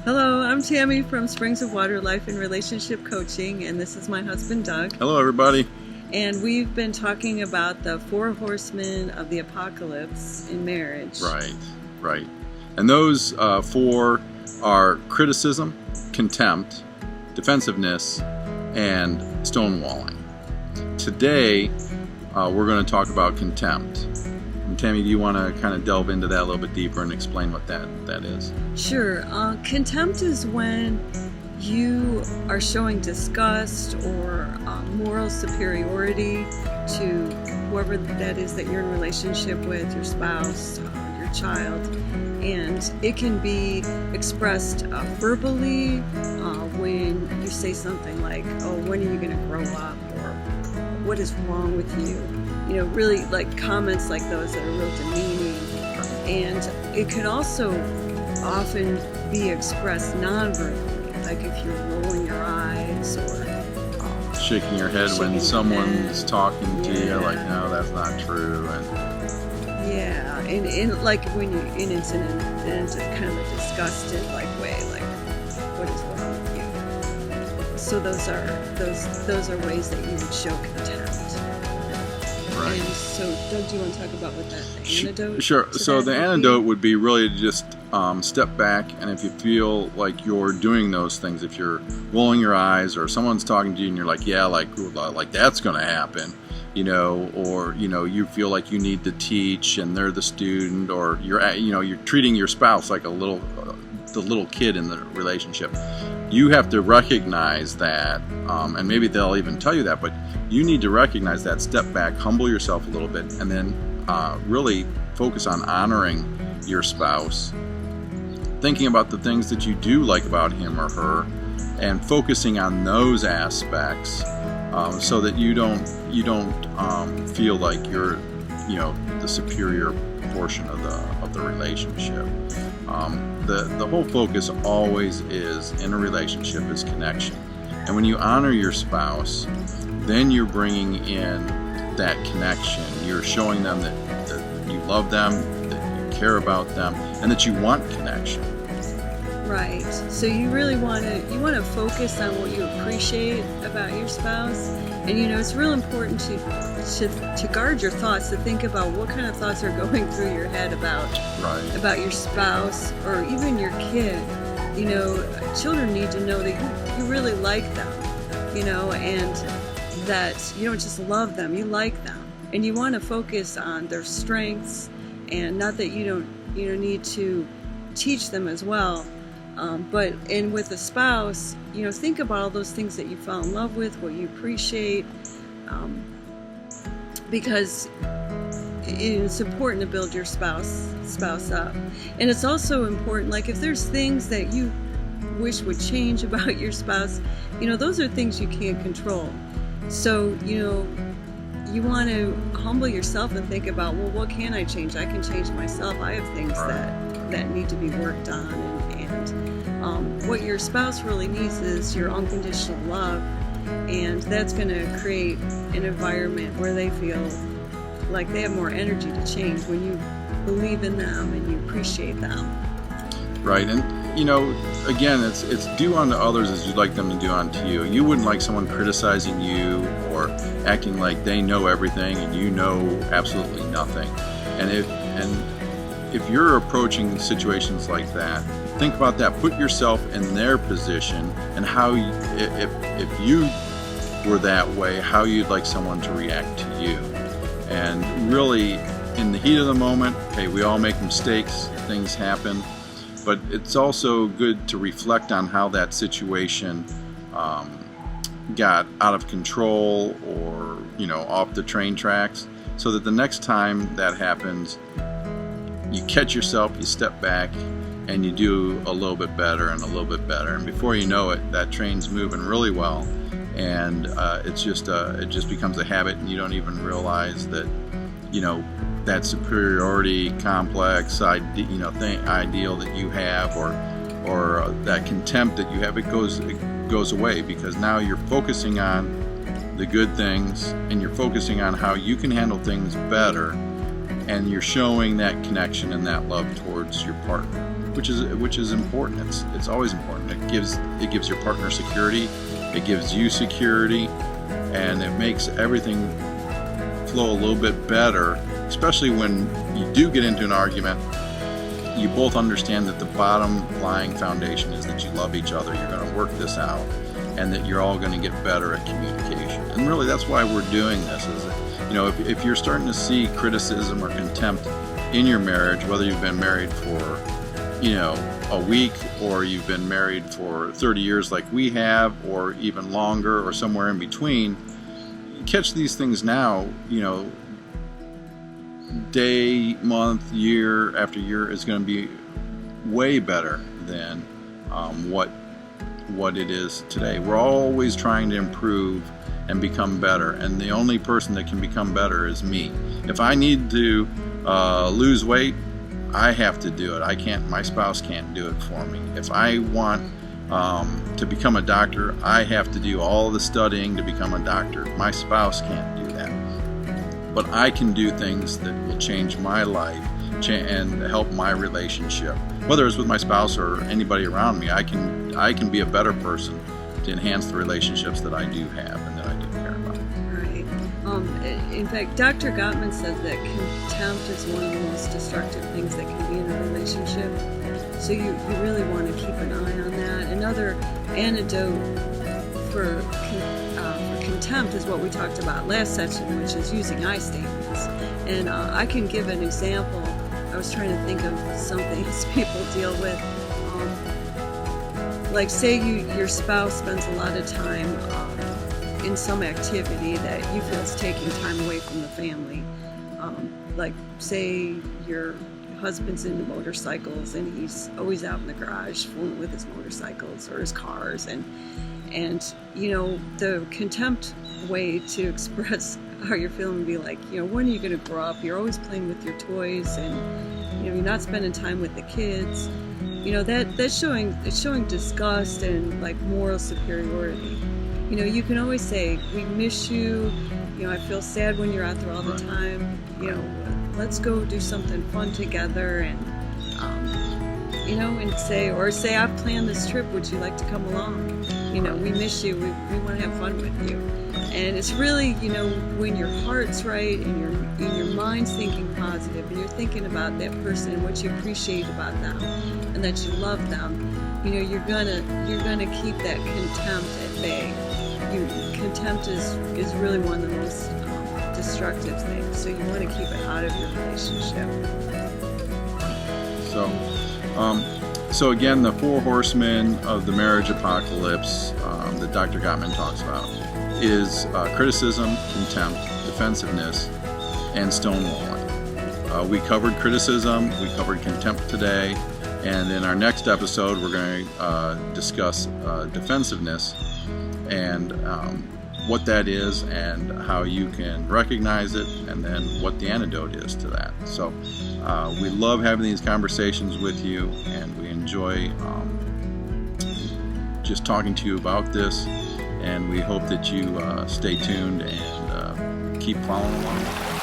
Hello, I'm Tammy from Springs of Water Life and Relationship Coaching, and this is my husband, Doug. Hello, everybody. And we've been talking about the 4 horsemen of the Apocolypse in marriage. Right. And those 4 are criticism, contempt, defensiveness, and stonewalling. Today, we're going to talk about contempt. And Tammy, do you want to kind of delve into that a little bit deeper and explain what that is? Sure. Contempt is when you are showing disgust or moral superiority to whoever that is that you're in relationship with, your spouse, your child. And it can be expressed verbally when you say something like, oh, when are you going to grow up? Or what is wrong with you? You know, really like comments like those that are real demeaning. And it can also often be expressed non-verbally, like if you're rolling your eyes or shaking your head when someone's talking to you, like, no, that's not true. And like when you, and it's in kind of a disgusted like way, like, what is wrong with you? So those are ways that you would show contempt. Right. And so, Doug, do you want to talk about what the antidote? Sure. So the antidote would be really to just step back, and if you feel like you're doing those things, if you're rolling your eyes or someone's talking to you and you're like, yeah, like that's going to happen, you know, or you feel like you need to teach and they're the student, or you're treating your spouse like the little kid in the relationship. You have to recognize that, and maybe they'll even tell you that, but you need to recognize that, step back, humble yourself a little bit, and then really focus on honoring your spouse, thinking about the things that you do like about him or her, and focusing on those aspects, so that you don't feel like you're the superior portion of the relationship. The whole focus always is in a relationship is connection, and when you honor your spouse, then you're bringing in that connection. You're showing them that you love them, that you care about them, and that you want connection. Right. So you really want to focus on what you appreciate about your spouse, and it's real important to guard your thoughts, to think about what kind of thoughts are going through your head about your spouse or even your kid. Children need to know that you really like them, and that you don't just love them, you like them, and you want to focus on their strengths, and not that you don't need to teach them as well, but with a spouse, think about all those things that you fell in love with, what you appreciate, because it's important to build your spouse up. And it's also important, like if there's things that you wish would change about your spouse, those are things you can't control. So, you want to humble yourself and think about, well, what can I change? I can change myself. I have things that need to be worked on. And what your spouse really needs is your unconditional love. And that's going to create an environment where they feel like they have more energy to change when you believe in them and you appreciate them. Right. And, again, it's do unto others as you'd like them to do unto you. You wouldn't like someone criticizing you or acting like they know everything and you know absolutely nothing. And if you're approaching situations like that, think about that. Put yourself in their position and how if you were that way, how you'd like someone to react to you. And really, in the heat of the moment, hey, we all make mistakes, things happen. But it's also good to reflect on how that situation got out of control or, off the train tracks, so that the next time that happens, you catch yourself, you step back, and you do a little bit better and a little bit better. And before you know it, that train's moving really well. And it just becomes a habit, and you don't even realize that, that superiority complex ideal that you have, or that contempt that you have, it goes away, because now you're focusing on the good things, and you're focusing on how you can handle things better, and you're showing that connection and that love towards your partner, which is important. It's always important. It gives your partner security, it gives you security, and it makes everything flow a little bit better, especially when you do get into an argument. You both understand that the bottom lying foundation is that you love each other, you're going to work this out, and that you're all going to get better at communication. And really, that's why we're doing this. Is that, you know, if you're starting to see criticism or contempt in your marriage, whether you've been married for, you know, a week, or you've been married for 30 years like we have, or even longer, or somewhere in between, you catch these things now, you know, day, month, year after year is going to be way better than what it is today. We're always trying to improve and become better, and the only person that can become better is me. If I need to lose weight, I have to do it. I can't. My spouse can't do it for me. If I want to become a doctor, I have to do all the studying to become a doctor. My spouse can't do that. But I can do things that will change my life and help my relationship. Whether it's with my spouse or anybody around me, I can be a better person to enhance the relationships that I do have and that I do care about. Right. In fact, Dr. Gottman says that contempt is one of the most destructive things that can be in a relationship. So you really want to keep an eye on that. Another antidote for contempt is what we talked about last session, which is using I statements. And I can give an example. I was trying to think of some things people deal with. Like say your spouse spends a lot of time in some activity that you feel is taking time away from the family. Like say your husband's into motorcycles and he's always out in the garage fooling with his motorcycles or his cars, and you know, the contempt way to express how you're feeling would be like, you know, when are you going to grow up? You're always playing with your toys, and you know, you're not spending time with the kids. You know, it's showing disgust and like moral superiority. You know, you can always say, we miss you, you know, I feel sad when you're out there all the time, you know, let's go do something fun together, and you know, and say I've planned this trip, would you like to come along? You know, we miss you, we want to have fun with you. And it's really, you know, when your heart's right and your mind's thinking positive, and you're thinking about that person and what you appreciate about them and that you love them, you know, you're gonna keep that contempt at bay. Contempt is really one of the most destructive things, so you want to keep it out of your relationship. So again, the 4 horsemen of the marriage apocalypse that Dr. Gottman talks about is criticism, contempt, defensiveness, and stonewalling. We covered criticism, we covered contempt today, and in our next episode we're going to discuss defensiveness and what that is and how you can recognize it, and then what the antidote is to that. So we love having these conversations with you, and we enjoy just talking to you about this, and we hope that you stay tuned and keep following along.